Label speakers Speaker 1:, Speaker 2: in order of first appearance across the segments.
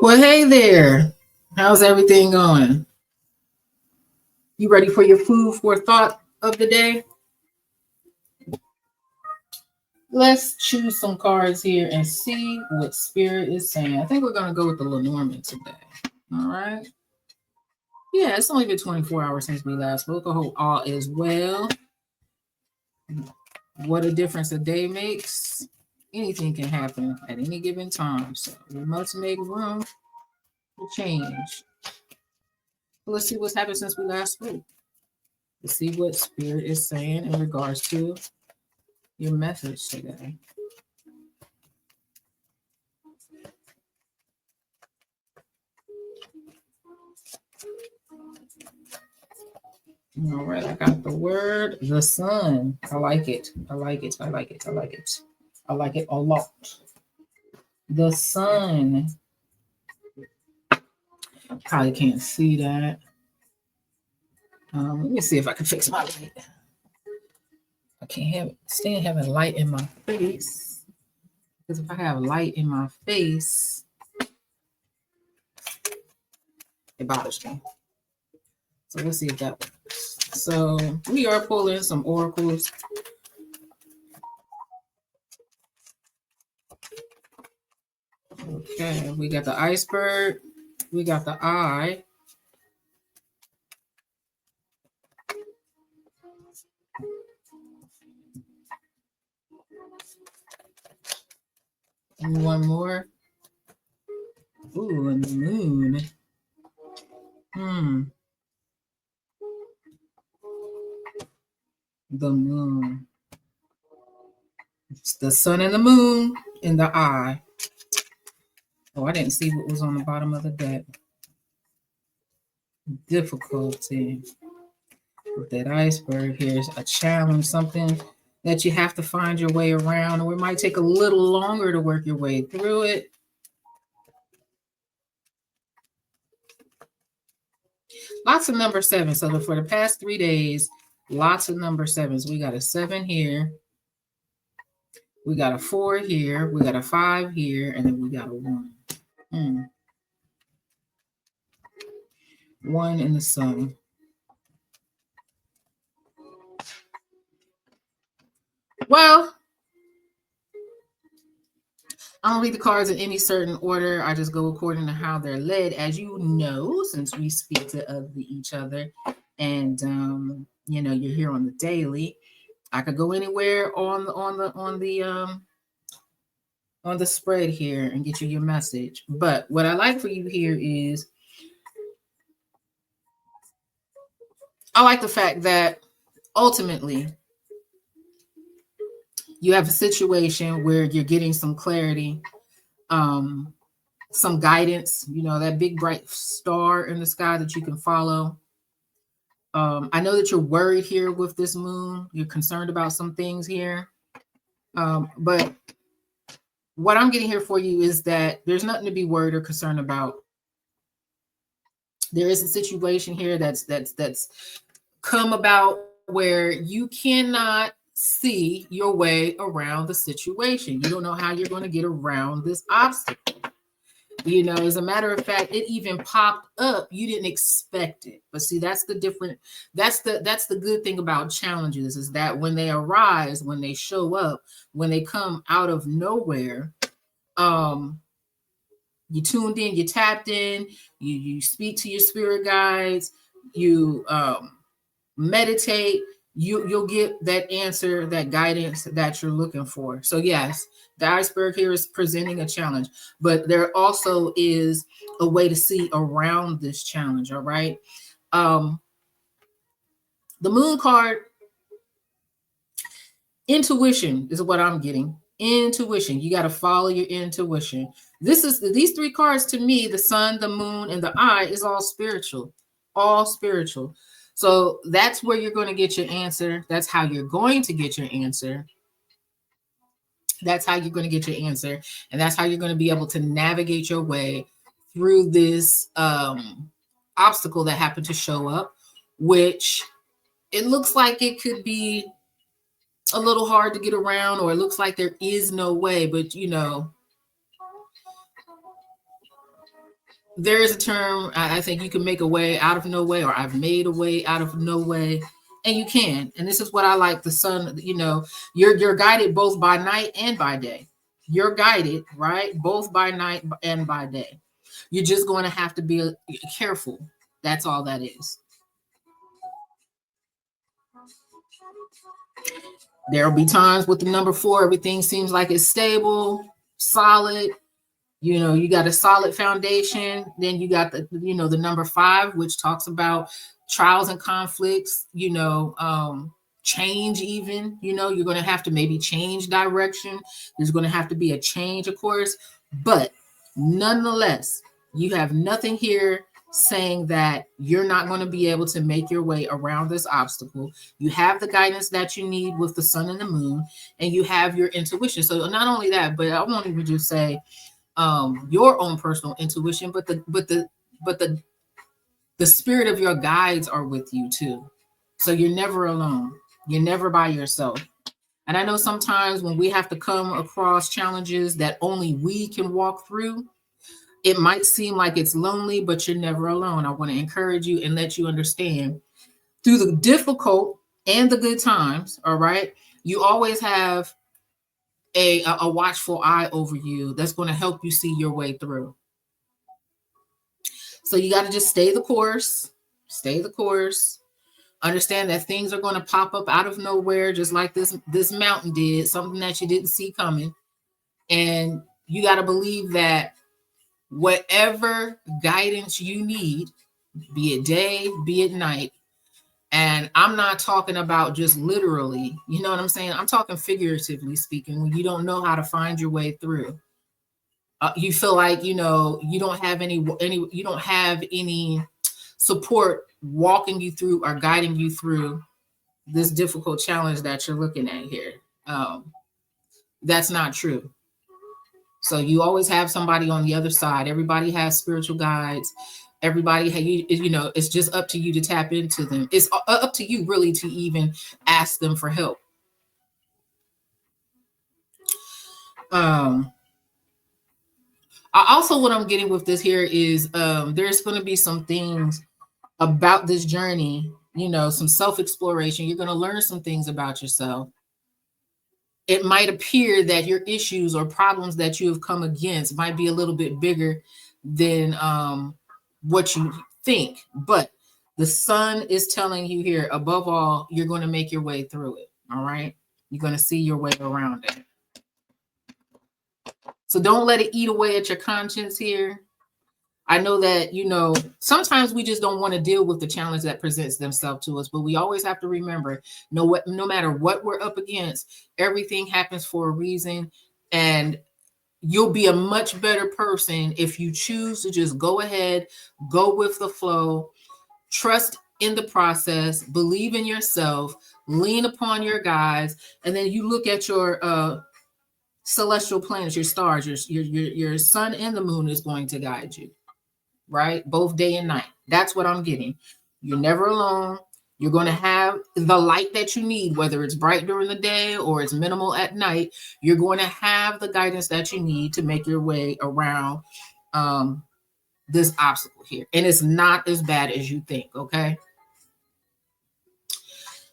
Speaker 1: Well, hey there. How's everything going? You ready for your food for thought of the day? Let's choose some cards here and see what Spirit is saying. I think we're going to go with the Lenormand today. All right. Yeah, it's only been 24 hours since we last spoke. I hope all is well. What a difference a day makes. Anything can happen at any given time. So we must make room for change. Let's see what's happened since we last spoke. Let's see what Spirit is saying in regards to your message today. All right, I got the word, the sun. I like it. I like it. I like it. I like it. I like it a lot. The sun. Probably can't see that. Let me see if I can fix my light. I can't stand having light in my face. Because if I have light in my face, it bothers me. So let's see if that works. So we are pulling some oracles. Okay, we got the iceberg, we got the eye, and one more. Ooh, and the moon. The moon. It's the sun and the moon in the eye. Oh, I didn't see what was on the bottom of the deck. Difficulty with that iceberg here is a challenge, something that you have to find your way around, or it might take a little longer to work your way through it. Lots of number sevens. So for the past 3 days, lots of number sevens. We got a 7 here. We got a 4 here. We got a 5 here. And then we got a 1. 1 in the sun. Well, I don't read the cards in any certain order. I just go according to how they're led, as you know, since we speak to each other. And you're here on the daily. I could go anywhere on the spread here and get you your message. But what I like for you here is I like the fact that ultimately you have a situation where you're getting some clarity, some guidance, that big bright star in the sky that you can follow. I know that you're worried here with this moon. You're concerned about some things here. But what I'm getting here for you is that there's nothing to be worried or concerned about. There is a situation here that's come about where you cannot see your way around the situation. You don't know how you're going to get around this obstacle. As a matter of fact, it even popped up. You didn't expect it. But see, that's the good thing about challenges, is that when they arise, when they show up, when they come out of nowhere, you tuned in, you tapped in, you speak to your spirit guides, you meditate, you'll get that answer, that guidance that you're looking for. So yes, the iceberg here is presenting a challenge, but there also is a way to see around this challenge. All right. The moon card, intuition is what I'm getting. Intuition. You got to follow your intuition. These 3 cards to me, the sun, the moon, and the eye, is all spiritual. All spiritual. So that's where you're going to get your answer. That's how you're going to get your answer. That's how you're going to get your answer. And that's how you're going to be able to navigate your way through this obstacle that happened to show up, which it looks like it could be a little hard to get around, or it looks like there is no way, but there is a term, I think you can make a way out of no way, or I've made a way out of no way. And you can. And this is what I like. The sun, you're guided both by night and by day. You're guided, right? Both by night and by day. You're just going to have to be careful. That's all that is. There'll be times with the number 4, everything seems like it's stable, solid. You got a solid foundation. Then you got the number 5, which talks about trials and conflicts, change even, you're going to have to maybe change direction. There's going to have to be a change, of course, but nonetheless, you have nothing here saying that you're not going to be able to make your way around this obstacle. You have the guidance that you need with the sun and the moon, and you have your intuition. So not only that, but I won't even just say your own personal intuition, but the spirit of your guides are with you too. So you're never alone. You're never by yourself. And I know sometimes when we have to come across challenges that only we can walk through, it might seem like it's lonely, but you're never alone. I want to encourage you and let you understand through the difficult and the good times, all right, you always have a watchful eye over you that's going to help you see your way through. So you got to just stay the course, understand that things are going to pop up out of nowhere, just like this mountain did, something that you didn't see coming. And you got to believe that whatever guidance you need, be it day, be it night, and I'm not talking about just literally, you know what I'm saying? I'm talking figuratively speaking, when you don't know how to find your way through. You feel like, you don't have any support walking you through or guiding you through this difficult challenge that you're looking at here. That's not true. So you always have somebody on the other side. Everybody has spiritual guides. Everybody, it's just up to you to tap into them. It's up to you really to even ask them for help. Also, what I'm getting with this here is there's going to be some things about this journey, some self-exploration. You're going to learn some things about yourself. It might appear that your issues or problems that you have come against might be a little bit bigger than what you think, but the sun is telling you here, above all, you're going to make your way through it. All right. You're going to see your way around it. So don't let it eat away at your conscience here. I know that, sometimes we just don't want to deal with the challenge that presents themselves to us, but we always have to remember, no matter what we're up against, everything happens for a reason. And you'll be a much better person if you choose to just go ahead, go with the flow, trust in the process, believe in yourself, lean upon your guides, and then you look at your celestial planets, your stars, your sun and the moon is going to guide you, right? Both day and night. That's what I'm getting. You're never alone. You're going to have the light that you need, whether it's bright during the day or it's minimal at night. You're going to have the guidance that you need to make your way around this obstacle here. And it's not as bad as you think, okay?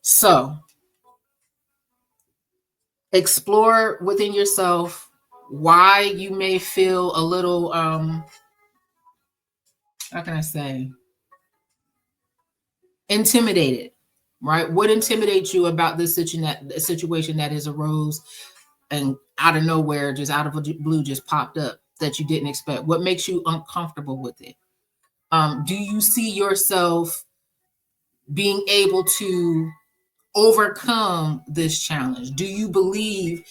Speaker 1: So explore within yourself why you may feel a little, how can I say, intimidated, right? What intimidates you about this situation that has arose and out of nowhere, just out of the blue, just popped up that you didn't expect? What makes you uncomfortable with it? Do you see yourself being able to overcome this challenge? Do you believe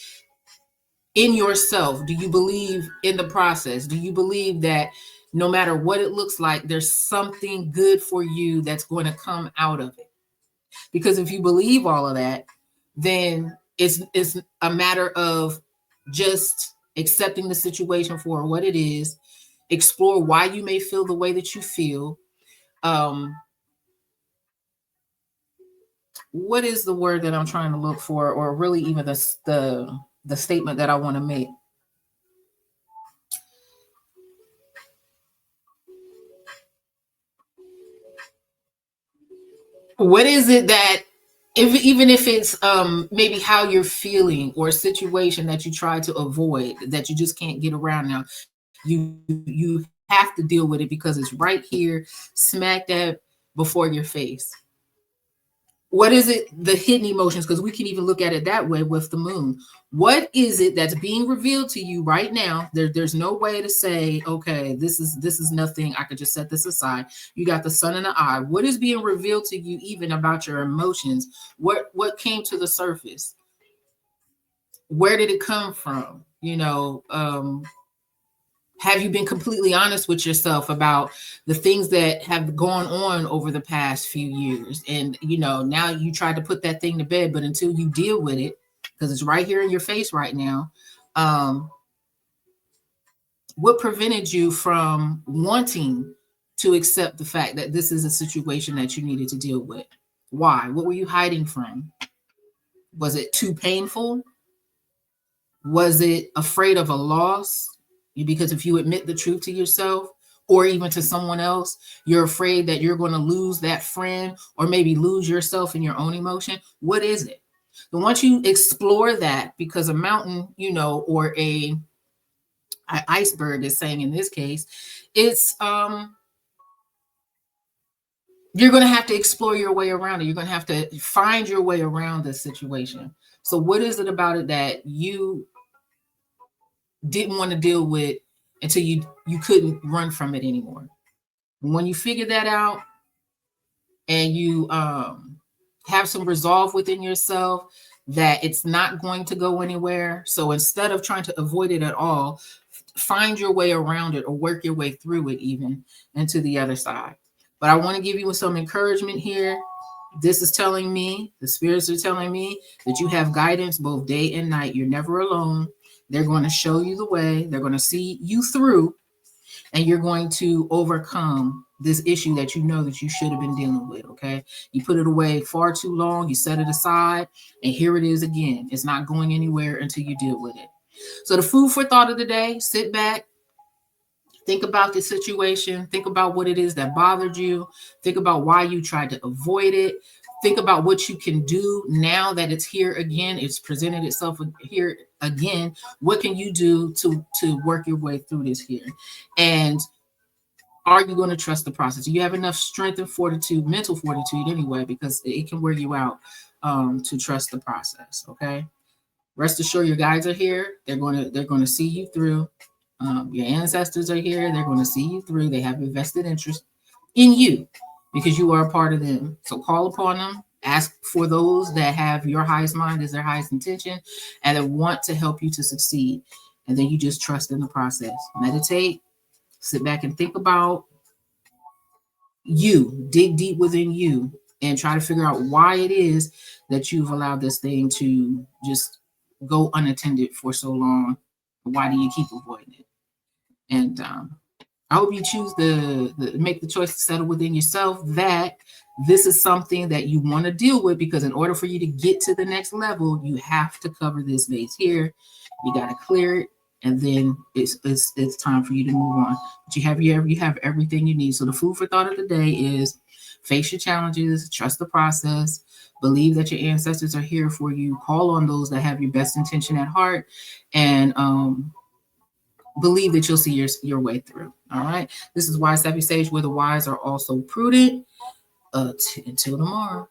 Speaker 1: in yourself? Do you believe in the process? Do you believe that no matter what it looks like, there's something good for you that's going to come out of it? Because if you believe all of that, then it's a matter of just accepting the situation for what it is, explore why you may feel the way that you feel. What is the word that I'm trying to look for, or really even the statement that I want to make? What is it that, if even if it's maybe how you're feeling or a situation that you try to avoid, that you just can't get around now, you have to deal with it because it's right here, smack dab before your face. What is it, the hidden emotions, because we can even look at it that way with the moon. What is it that's being revealed to you right now? There's no way to say, okay, this is nothing, I could just set this aside. You got the sun and the eye. What is being revealed to you even about your emotions? What came to the surface? Where did it come from? Have you been completely honest with yourself about the things that have gone on over the past few years? And, now you try to put that thing to bed, but until you deal with it, because it's right here in your face right now, um, what prevented you from wanting to accept the fact that this is a situation that you needed to deal with? Why? What were you hiding from? Was it too painful? Was it afraid of a loss? Because if you admit the truth to yourself or even to someone else, you're afraid that you're going to lose that friend or maybe lose yourself in your own emotion. What is it? And once you explore that, because a mountain, or a iceberg is saying in this case, it's you're going to have to explore your way around it. You're going to have to find your way around this situation. So what is it about it that you didn't want to deal with until you couldn't run from it anymore? When you figure that out and you have some resolve within yourself that it's not going to go anywhere, so instead of trying to avoid it at all, find your way around it or work your way through it even and to the other side. But I want to give you some encouragement here. This is telling me, the spirits are telling me that you have guidance both day and night. You're never alone. They're going to show you the way. They're going to see you through, and you're going to overcome this issue that you know that you should have been dealing with. Okay. You put it away far too long. You set it aside, and here it is again. It's not going anywhere until you deal with it. So the food for thought of the day: sit back, think about the situation, think about what it is that bothered you, think about why you tried to avoid it, think about what you can do now that it's here again, it's presented itself here again. What can you do to work your way through this here? And are you going to trust the process? Do you have enough strength and fortitude, mental fortitude anyway, because it can wear you out, to trust the process? Okay. Rest assured, your guides are here. They're going to see you through. Your ancestors are here. They're going to see you through. They have a vested interest in you because you are a part of them. So call upon them. Ask for those that have your highest mind as their highest intention and that want to help you to succeed. And then you just trust in the process. Meditate. Sit back and think about you. Dig deep within you and try to figure out why it is that you've allowed this thing to just go unattended for so long. Why do you keep avoiding it? And I hope you choose the make the choice to settle within yourself that this is something that you want to deal with, because in order for you to get to the next level, you have to cover this base here. You got to clear it, and then it's time for you to move on. But you have everything you need. So the food for thought of the day is: face your challenges, trust the process, believe that your ancestors are here for you, call on those that have your best intention at heart, and believe that you'll see your way through. All right. This is Wise Happy Sage, where the wise are also prudent. Until tomorrow.